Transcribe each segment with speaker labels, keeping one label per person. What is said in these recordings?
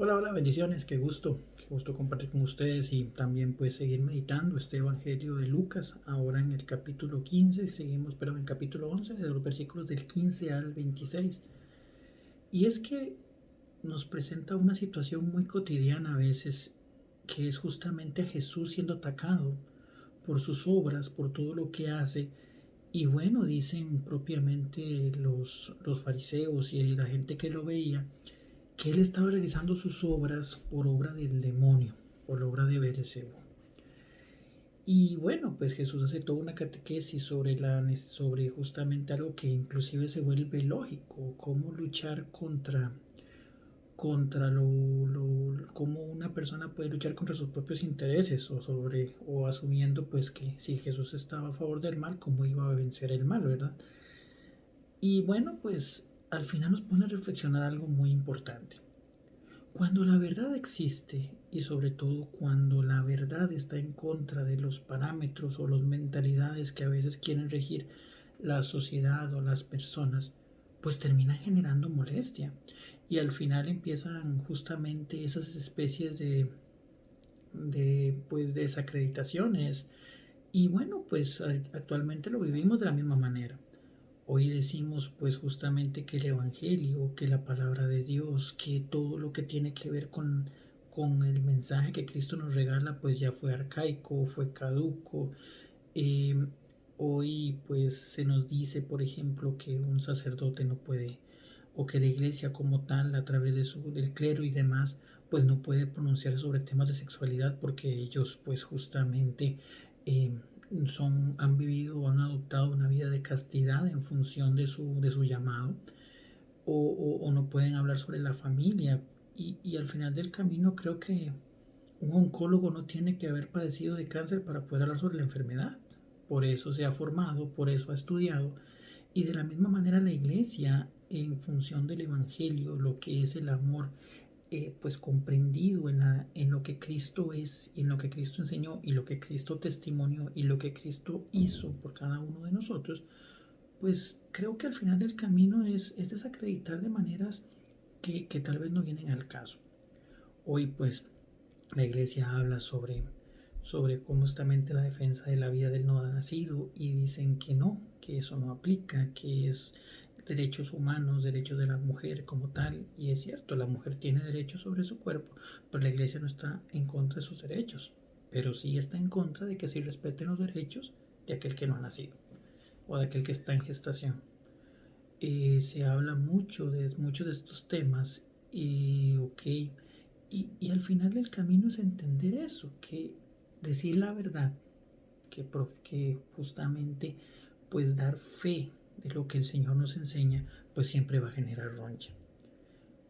Speaker 1: Hola, hola, bendiciones, qué gusto compartir con ustedes y también pues seguir meditando este Evangelio de Lucas, ahora en el capítulo 15, seguimos, pero en el capítulo 11, de los versículos del 15 al 26. Y es que nos presenta una situación muy cotidiana a veces, que es justamente a Jesús siendo atacado por sus obras, por todo lo que hace. Y bueno, dicen propiamente los fariseos y la gente que lo veía, que él estaba realizando sus obras por obra del demonio, por obra de Beelzebú. Y bueno, pues Jesús hace toda una catequesis sobre justamente algo que inclusive se vuelve lógico, cómo luchar cómo una persona puede luchar contra sus propios intereses o asumiendo pues que si Jesús estaba a favor del mal, cómo iba a vencer el mal, ¿verdad? Y bueno, pues al final nos pone a reflexionar algo muy importante. Cuando la verdad existe y sobre todo cuando la verdad está en contra de los parámetros o las mentalidades que a veces quieren regir la sociedad o las personas, pues termina generando molestia y al final empiezan justamente esas especies de desacreditaciones y bueno, pues actualmente lo vivimos de la misma manera. Hoy decimos pues justamente que el Evangelio, que la palabra de Dios, que todo lo que tiene que ver con el mensaje que Cristo nos regala pues ya fue arcaico, fue caduco. Eh, Hoy pues se nos dice por ejemplo que un sacerdote no puede, o que la iglesia como tal a través del clero y demás pues no puede pronunciar sobre temas de sexualidad porque ellos pues justamente eh, han vivido o han adoptado una vida de castidad en función de su llamado, o no pueden hablar sobre la familia. Y al final del camino creo que un oncólogo no tiene que haber padecido de cáncer para poder hablar sobre la enfermedad. Por eso se ha formado, por eso ha estudiado. Y de la misma manera la iglesia, en función del Evangelio, lo que es el amor, pues comprendido en lo que Cristo es, en lo que Cristo enseñó y lo que Cristo testimonió y lo que Cristo hizo por cada uno de nosotros, pues creo que al final del camino es desacreditar de maneras que tal vez no vienen al caso. Hoy pues la iglesia habla sobre cómo justamente la defensa de la vida del no nacido y dicen que no, que eso no aplica, que es derechos humanos, derechos de la mujer como tal. Y es cierto, la mujer tiene derechos sobre su cuerpo, pero la iglesia no está en contra de sus derechos, pero sí está en contra de que se respeten los derechos de aquel que no ha nacido o de aquel que está en gestación. Se habla mucho de estos temas y ok, y al final del camino es entender eso, que decir la verdad, que justamente pues dar fe de lo que el Señor nos enseña, pues siempre va a generar roncha.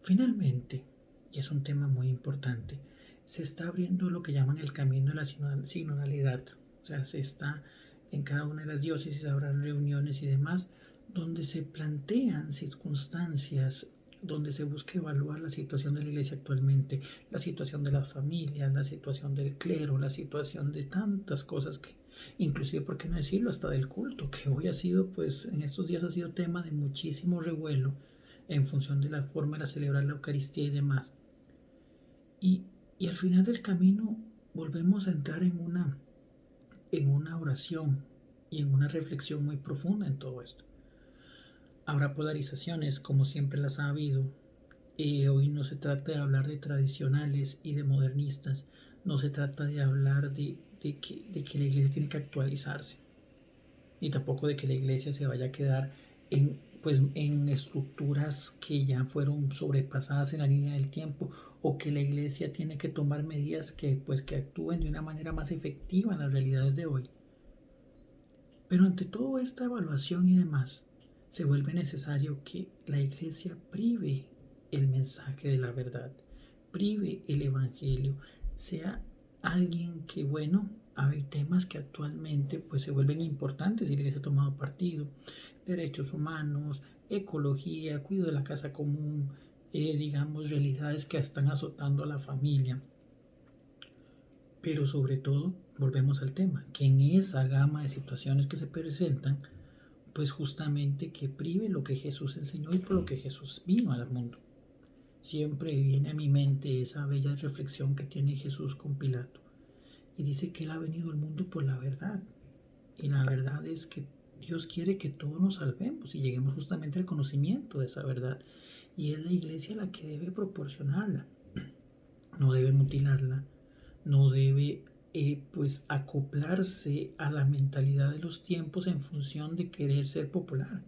Speaker 1: Finalmente, y es un tema muy importante, se está abriendo lo que llaman el camino de la sinodalidad. O sea, se está en cada una de las diócesis, habrá reuniones y demás, donde se plantean circunstancias, donde se busca evaluar la situación de la iglesia actualmente, la situación de las familias, la situación del clero, la situación de tantas cosas que, inclusive, por qué no decirlo, hasta del culto, que hoy ha sido, pues en estos días ha sido tema de muchísimo revuelo en función de la forma de celebrar la Eucaristía y demás. Y, y al final del camino volvemos a entrar en una oración y en una reflexión muy profunda en todo esto. Habrá polarizaciones como siempre las ha habido. Hoy no se trata de hablar de tradicionales y de modernistas, no se trata de hablar de que la iglesia tiene que actualizarse, ni tampoco de que la iglesia se vaya a quedar en estructuras que ya fueron sobrepasadas en la línea del tiempo, o que la iglesia tiene que tomar medidas que actúen de una manera más efectiva en las realidades de hoy. Pero ante toda esta evaluación y demás, se vuelve necesario que la iglesia prive el mensaje de la verdad, prive el evangelio, sea alguien que, bueno, hay temas que actualmente pues se vuelven importantes y la iglesia ha tomado partido: derechos humanos, ecología, cuidado de la casa común, digamos, realidades que están azotando a la familia. Pero sobre todo, volvemos al tema, que en esa gama de situaciones que se presentan, pues justamente que prive lo que Jesús enseñó y por lo que Jesús vino al mundo. siempre viene a mi mente esa bella reflexión que tiene Jesús con Pilato. Y dice que Él ha venido al mundo por la verdad. Y la verdad es que Dios quiere que todos nos salvemos y lleguemos justamente al conocimiento de esa verdad. Y es la iglesia la que debe proporcionarla. No debe mutilarla, no debe pues acoplarse a la mentalidad de los tiempos en función de querer ser popular,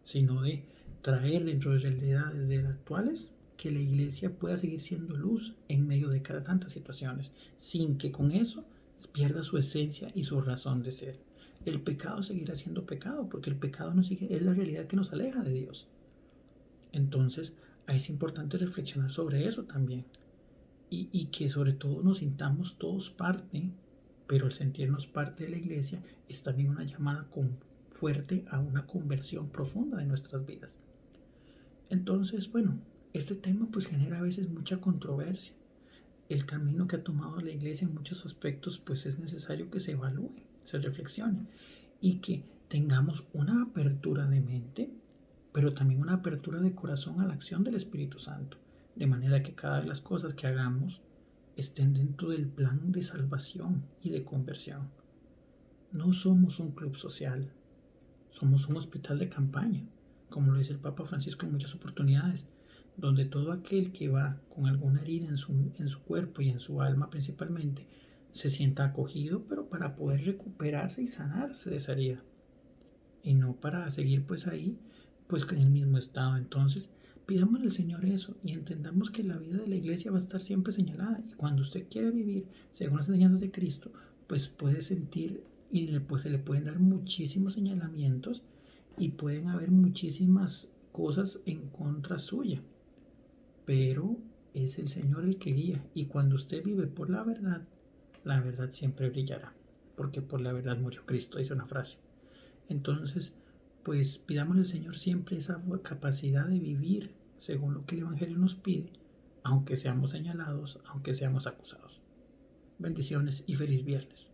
Speaker 1: sino de traer dentro de realidades de las actuales que la iglesia pueda seguir siendo luz en medio de cada tantas situaciones, sin que con eso pierda su esencia y su razón de ser. El pecado seguirá siendo pecado, porque el pecado es la realidad que nos aleja de Dios. Entonces, es importante reflexionar sobre eso también. Y que sobre todo nos sintamos todos parte, pero el sentirnos parte de la iglesia es también una llamada fuerte a una conversión profunda de nuestras vidas. Entonces, bueno, este tema pues genera a veces mucha controversia. El camino que ha tomado la iglesia en muchos aspectos pues es necesario que se evalúe, se reflexione y que tengamos una apertura de mente, pero también una apertura de corazón a la acción del Espíritu Santo, de manera que cada de las cosas que hagamos estén dentro del plan de salvación y de conversión. No somos un club social, somos un hospital de campaña, como lo dice el Papa Francisco en muchas oportunidades, donde todo aquel que va con alguna herida en su cuerpo y en su alma principalmente, se sienta acogido, pero para poder recuperarse y sanarse de esa herida, y no para seguir pues ahí, pues en el mismo estado. Entonces, pidamos al Señor eso y entendamos que la vida de la iglesia va a estar siempre señalada, y cuando usted quiere vivir según las enseñanzas de Cristo, pues puede sentir y pues se le pueden dar muchísimos señalamientos y pueden haber muchísimas cosas en contra suya, pero es el Señor el que guía, y cuando usted vive por la verdad siempre brillará, porque por la verdad murió Cristo, dice una frase. Entonces, pues pidamos al Señor siempre esa capacidad de vivir según lo que el Evangelio nos pide, aunque seamos señalados, aunque seamos acusados. Bendiciones y feliz viernes.